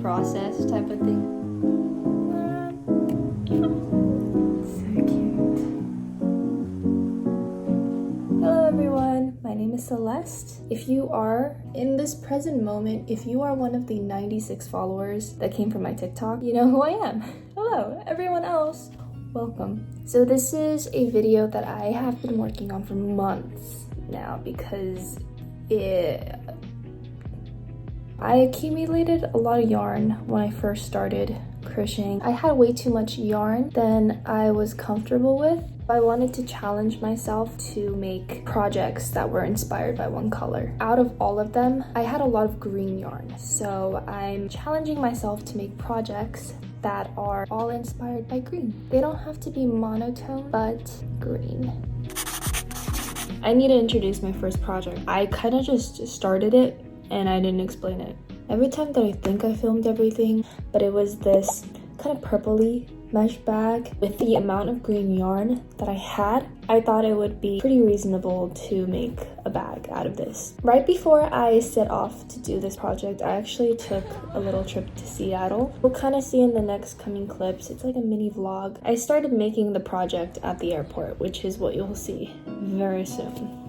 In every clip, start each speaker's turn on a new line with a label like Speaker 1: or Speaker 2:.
Speaker 1: process type of thing. So cute. Hello everyone, my name is Celeste. If you are, in this present moment, if you are one of the 96 followers that came from my TikTok, you know who I am. Hello, everyone else, welcome. So this is a video that I have been working on for months now because I accumulated a lot of yarn when I first started crocheting. I had way too much yarn than I was comfortable with. I wanted to challenge myself to make projects that were inspired by one color. Out of all of them, I had a lot of green yarn. So I'm challenging myself to make projects that are all inspired by green. They don't have to be monotone, but green. I need to introduce my first project. I kind of just started it and I didn't explain it. Every time that I think I filmed everything, but it was this kind of purpley mesh bag with the amount of green yarn that I had, I thought it would be pretty reasonable to make a bag out of this. Right before I set off to do this project, I actually took a little trip to Seattle. We'll kind of see in the next coming clips. It's like a mini vlog. I started making the project at the airport, which is what you'll see very soon.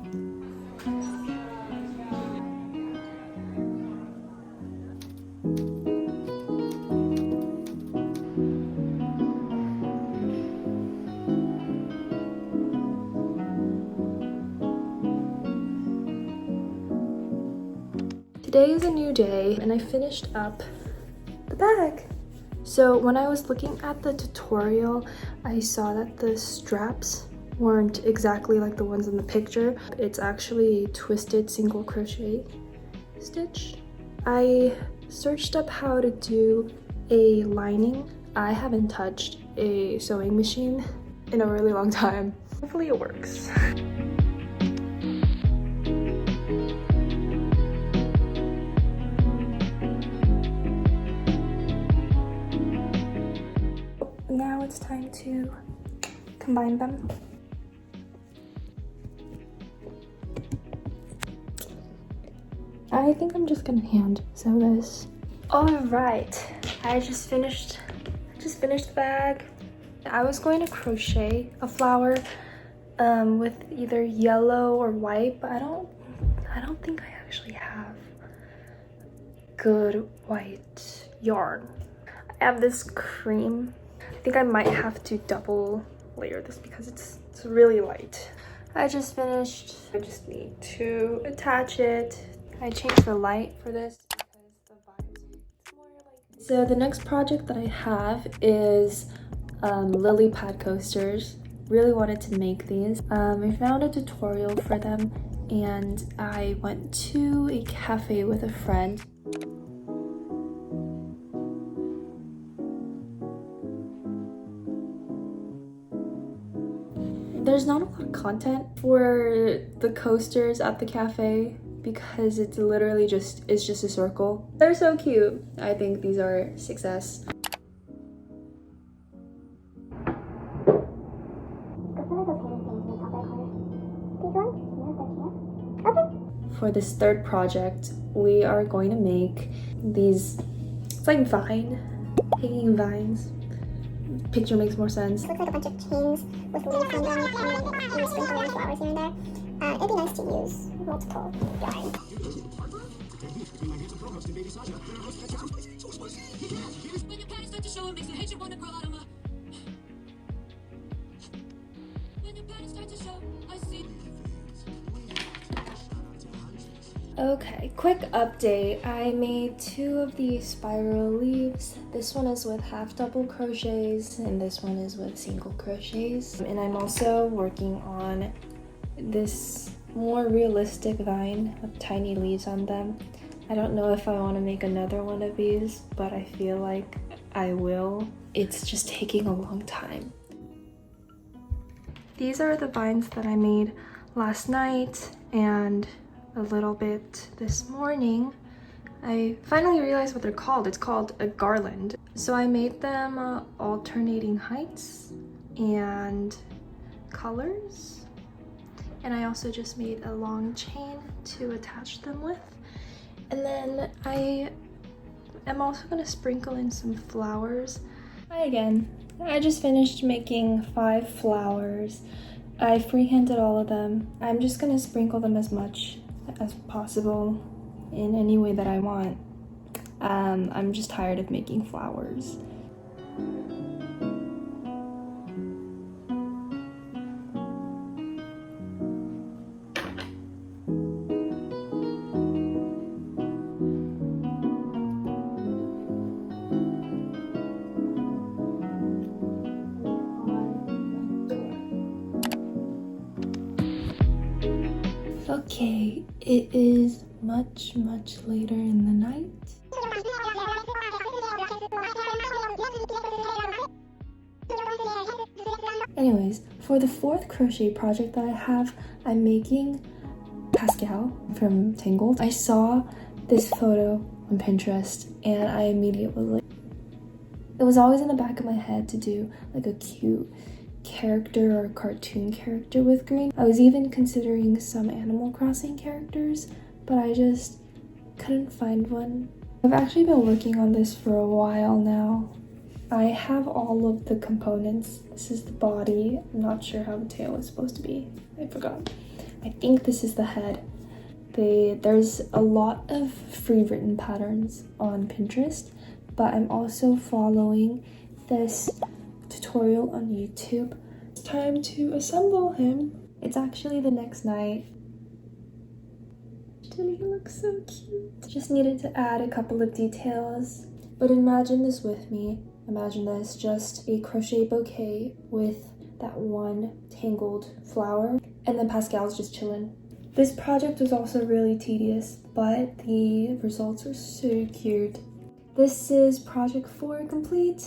Speaker 1: Today is a new day and I finished up the bag. So when I was looking at the tutorial, I saw that the straps weren't exactly like the ones in the picture. It's actually a twisted single crochet stitch. I searched up how to do a lining. I haven't touched a sewing machine in a really long time. Hopefully it works. Now it's time to combine them. I think I'm just gonna hand sew this. All right, I just finished the bag. I was going to crochet a flower with either yellow or white, but I don't think I actually have good white yarn. I have this cream. I think I might have to double layer this because it's really light. I just finished. I just need to attach it. I changed the light for this because the vibes, it's more like... So the next project that I have is lily pad coasters. Really wanted to make these. I found a tutorial for them and I went to a cafe with a friend. There's not a lot of content for the coasters at the cafe because it's literally just a circle. They're so cute. I think these are a success. For this third project, we are going to make these, it's like hanging vines. Picture makes more sense.
Speaker 2: It looks like a bunch of chains with leaves on them and we sprinkle in flowers here and there. It'd be nice to use multiple yarns.
Speaker 1: Okay, quick update. I made 2 of these spiral leaves. This one is with half double crochets and this one is with single crochets. And I'm also working on this more realistic vine with tiny leaves on them. I don't know if I want to make another one of these, but I feel like I will. It's just taking a long time. These are the vines that I made last night and a little bit this morning. I finally realized what they're called. It's called a garland. So I made them alternating heights and colors. And I also just made a long chain to attach them with. And then I I'm also gonna sprinkle in some flowers. Hi again. I just finished making 5 flowers. I freehanded all of them. I'm just gonna sprinkle them as much as possible in any way that I want. I'm just tired of making flowers. Okay, it is much later in the night. Anyways, for the 4th crochet project that I have, I'm making Pascal from Tangled. I saw this photo on Pinterest and I immediately was like, it was always in the back of my head to do like a cute character or cartoon character with green. I was even considering some Animal Crossing characters, but I just couldn't find one. I've actually been working on this for a while now. I have all of the components. This is the body. I'm not sure how the tail is supposed to be. I forgot. I think this is the head. There's a lot of free written patterns on Pinterest, but I'm also following this tutorial on YouTube. It's time to assemble him. It's actually the next night. Didn't he look so cute? Just needed to add a couple of details. But imagine this with me. Imagine this, just a crochet bouquet with that one tangled flower, and then Pascal's just chilling. This project was also really tedious, but the results are so cute. This is project 4 complete.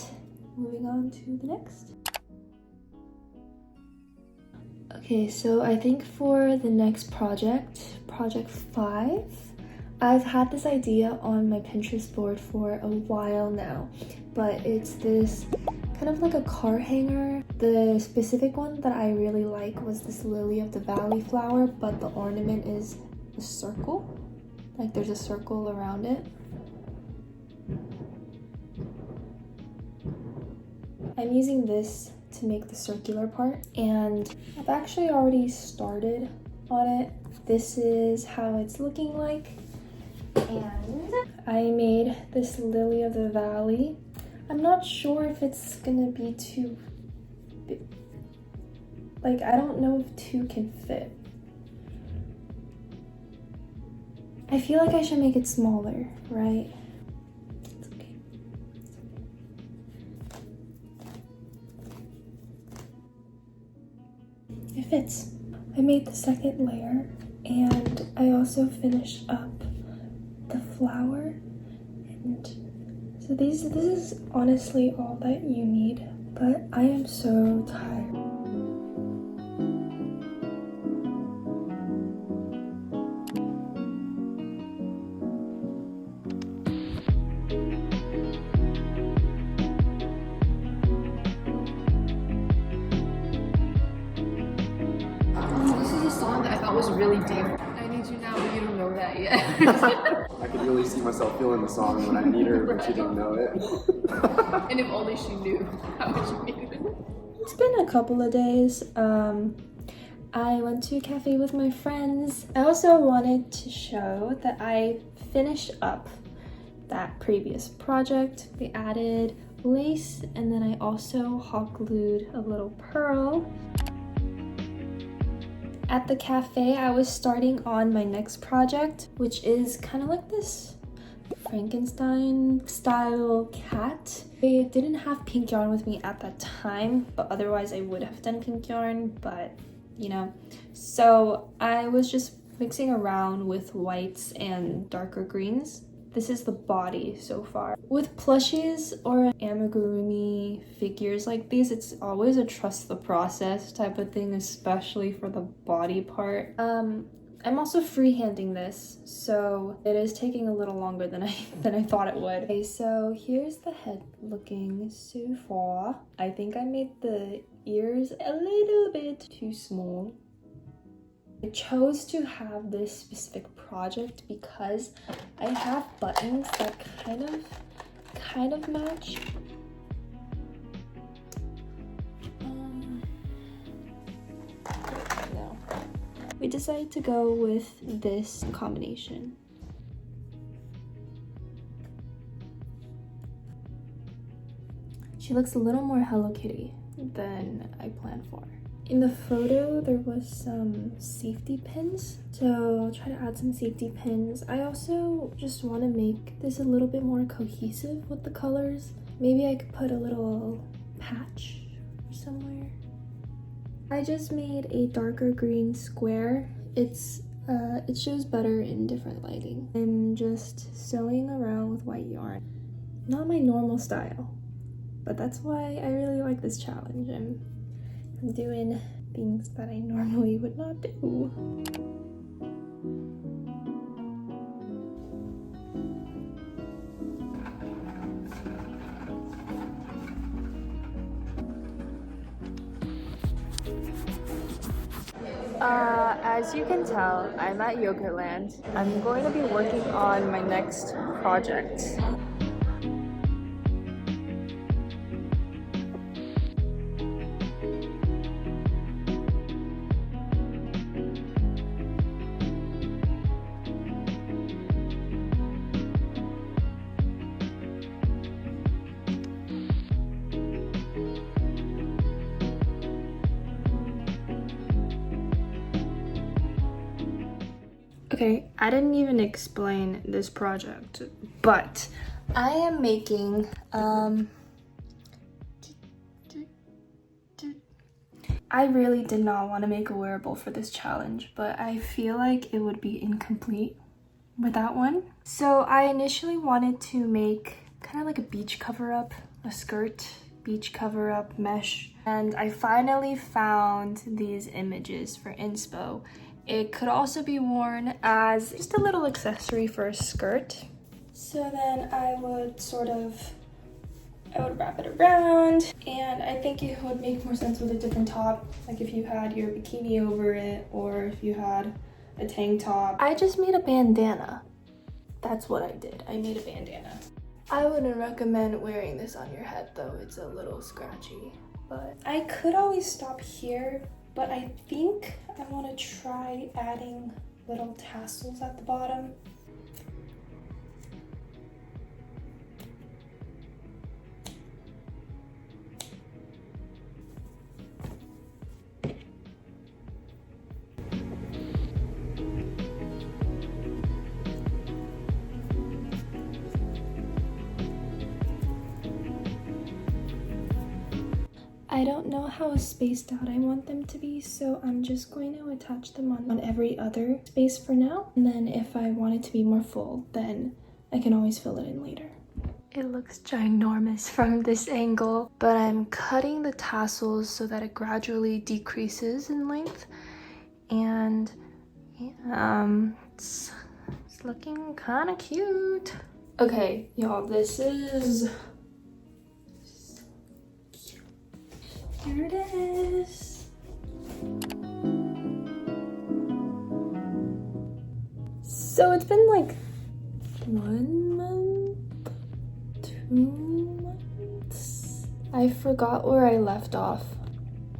Speaker 1: Moving on to the next. Okay, so I think for the next project, project 5, I've had this idea on my Pinterest board for a while now, but it's this kind of like a car hanger. The specific one that I really like was this lily of the valley flower, but the ornament is a circle. Like there's a circle around it. I'm using this to make the circular part, and I've actually already started on it. This is how it's looking like, and I made this lily of the valley. I'm not sure if it's gonna be too big. Like, I don't know if 2 can fit. I feel like I should make it smaller, right? It's okay. It fits. I made the 2nd layer, and I also finished up the flower, and so this is honestly all that you need, but I am so tired.
Speaker 3: This is a song that I thought was really deep. I need you now, but you don't know that yet.
Speaker 4: I could really see myself feeling the song when I need her, but she didn't know it.
Speaker 3: And if only she knew how much you needed it.
Speaker 1: It's been a couple of days. I went to a cafe with my friends. I also wanted to show that I finished up that previous project. We added lace, and then I also hot glued a little pearl. At the cafe, I was starting on my next project, which is kind of like this Frankenstein style cat. I didn't have pink yarn with me at that time, but otherwise I would have done pink yarn, but you know. So I was just mixing around with whites and darker greens. This is the body so far. With plushies or amigurumi figures like these, it's always a trust the process type of thing, especially for the body part. I'm also freehanding this, so it is taking a little longer than I thought it would. Okay, so here's the head looking so far. I think I made the ears a little bit too small. I chose to have this specific project because I have buttons that kind of kind of match. No. We decided to go with this combination. She looks a little more Hello Kitty than I planned for. In the photo, there was some safety pins, so I'll try to add some safety pins. I also just want to make this a little bit more cohesive with the colors. Maybe I could put a little patch somewhere. I just made a darker green square. It shows better in different lighting. I'm just sewing around with white yarn. Not my normal style, but that's why I really like this challenge. I'm doing things that I normally would not do. As you can tell, I'm at Yogurtland. I'm going to be working on my next project. Okay, I didn't even explain this project, but I am making, I really did not want to make a wearable for this challenge, but I feel like it would be incomplete without one. So I initially wanted to make kind of like a beach cover-up, a skirt, beach cover-up mesh, and I finally found these images for inspo. It could also be worn as just a little accessory for a skirt. So then I would wrap it around, and I think it would make more sense with a different top, like if you had your bikini over it or if you had a tank top. I just made a bandana. That's what I did. I made a bandana. I wouldn't recommend wearing this on your head though. It's a little scratchy, but I could always stop here. But I think I want to try adding little tassels at the bottom. I don't know how spaced out I want them to be, so I'm just going to attach them on every other space for now. And then if I want it to be more full, then I can always fill it in later. It looks ginormous from this angle, but I'm cutting the tassels so that it gradually decreases in length. And yeah, it's looking kind of cute. Okay, y'all, this is... Here it is. So it's been like 1 month, 2 months. I forgot where I left off.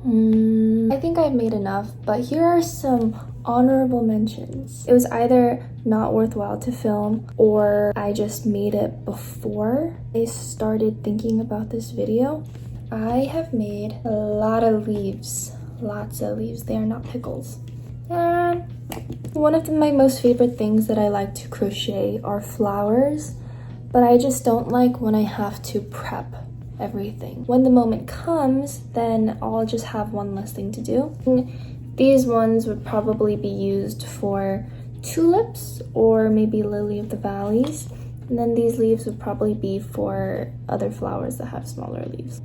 Speaker 1: I think I've made enough, but here are some honorable mentions. It was either not worthwhile to film or I just made it before I started thinking about this video. I have made a lot of leaves, lots of leaves. They are not pickles. And one of my most favorite things that I like to crochet are flowers, but I just don't like when I have to prep everything. When the moment comes, then I'll just have one less thing to do. And these ones would probably be used for tulips or maybe lily of the valleys. And then these leaves would probably be for other flowers that have smaller leaves.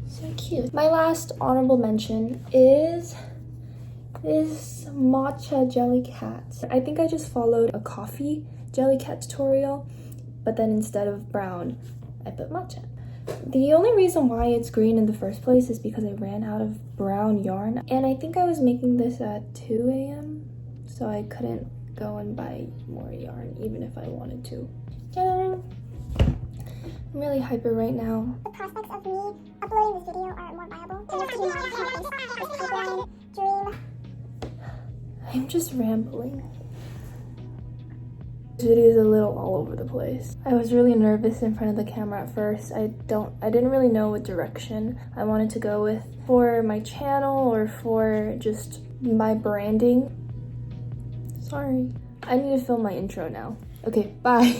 Speaker 1: So cute. My last honorable mention is this matcha jelly cat. I think I just followed a coffee jelly cat tutorial, but then instead of brown, I put matcha. The only reason why it's green in the first place is because I ran out of brown yarn, and I think I was making this at 2 a.m. so I couldn't go and buy more yarn, even if I wanted to. I'm really hyper right now.
Speaker 2: The prospects of me uploading this video are more viable than just doing this pipeline dream.
Speaker 1: I'm just rambling. This video is a little all over the place. I was really nervous in front of the camera at first. I didn't really know what direction I wanted to go with for my channel or for just my branding. Sorry. I need to film my intro now. Okay, bye.